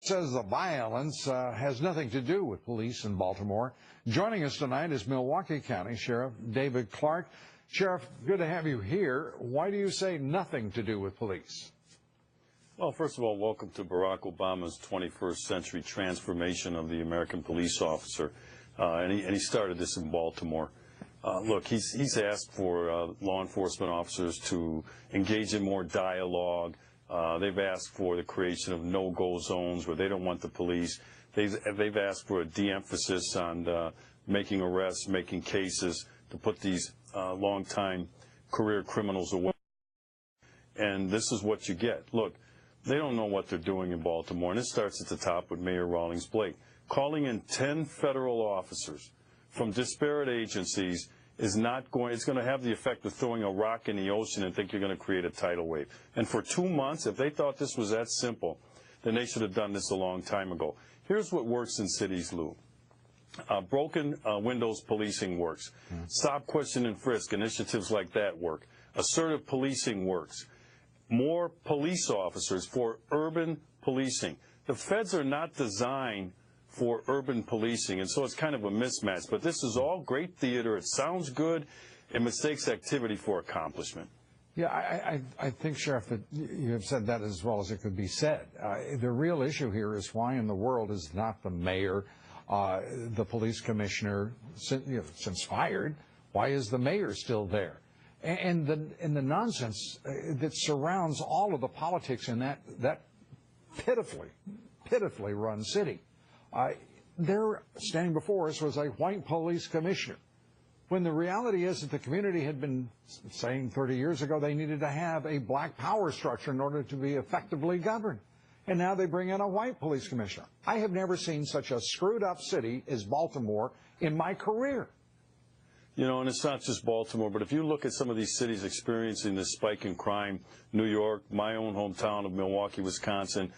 says the violence has nothing to do with police in Baltimore. Joining us tonight is Milwaukee County Sheriff David Clarke. Sheriff, good to have you here. Why do you say nothing to do with police? Well, first of all, welcome to Barack Obama's 21st century transformation of the American police officer. And he started this in Baltimore. Look, he's asked for law enforcement officers to engage in more dialogue. They've asked for the creation of no-go zones where they don't want the police. They've asked for a de-emphasis on making arrests, making cases, to put these long-time career criminals away. And this is what you get. Look, they don't know what they're doing in Baltimore, and it starts at the top with Mayor Rawlings Blake. Calling in 10 federal officers from disparate agencies is not going, it's going to have the effect of throwing a rock in the ocean and think you're going to create a tidal wave. And for 2 months, if they thought this was that simple, then they should have done this a long time ago. Here's what works in cities, Lou. Broken windows policing works. Stop, question, and frisk initiatives like that work. Assertive policing works. More police officers for urban policing. The feds are not designed for urban policing, and so it's kind of a mismatch. But this is all great theater. It sounds good. It mistakes activity for accomplishment. Yeah, I think, Sheriff, that you have said that as well as it could be said. The real issue here is why in the world is not the mayor, the police commissioner, since fired, why is the mayor still there? And the nonsense that surrounds all of the politics in that pitifully run city. There, standing before us, was a white police commissioner, when the reality is that the community had been saying 30 years ago they needed to have a black power structure in order to be effectively governed. And now they bring in a white police commissioner. I have never seen such a screwed up city as Baltimore in my career. You know, and it's not just Baltimore, but if you look at some of these cities experiencing this spike in crime, New York, my own hometown of Milwaukee, Wisconsin,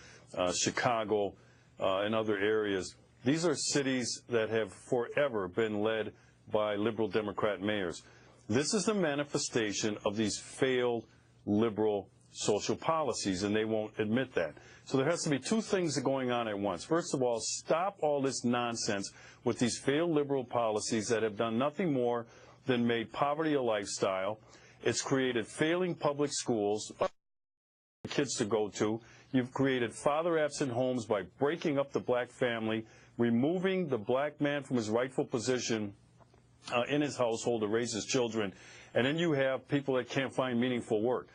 Chicago, and other areas, these are cities that have forever been led by liberal Democrat mayors. This is the manifestation of these failed liberal social policies, and they won't admit that. So there has to be two things going on at once. First of all, stop all this nonsense with these failed liberal policies that have done nothing more than made poverty a lifestyle. It's created failing public schools for kids to go to. You've created father-absent homes by breaking up the black family, removing the black man from his rightful position in his household to raise his children, and then you have people that can't find meaningful work.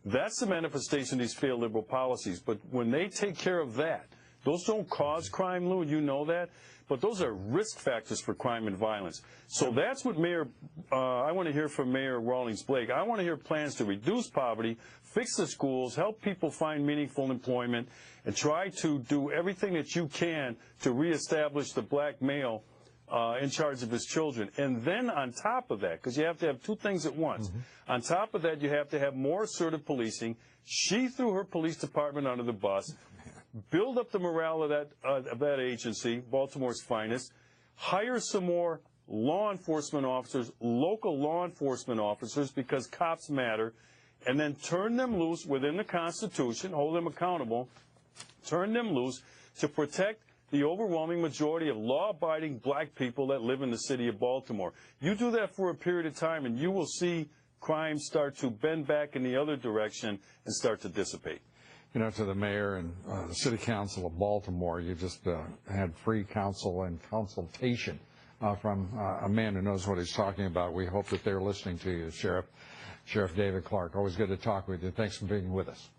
That's the manifestation of these failed liberal policies. But when they take care of that, those don't cause crime, Lou, you know that, but those are risk factors for crime and violence. So that's what I want to hear from Mayor Rawlings Blake. I want to hear plans to reduce poverty, fix the schools, help people find meaningful employment, and try to do everything that you can to reestablish the black male in charge of his children. And then on top of that, because you have to have two things at once, on top of that you have to have more assertive policing. She threw her police department under the bus, build up the morale of that agency, Baltimore's finest, hire some more law enforcement officers, local law enforcement officers, because cops matter, and then turn them loose within the Constitution, hold them accountable, turn them loose to protect the overwhelming majority of law-abiding black people that live in the city of Baltimore. You do that for a period of time, and you will see crime start to bend back in the other direction and start to dissipate. You know, to the mayor and the city council of Baltimore, you just had free counsel and consultation from a man who knows what he's talking about. We hope that they're listening to you, Sheriff David Clarke. Always good to talk with you. Thanks for being with us.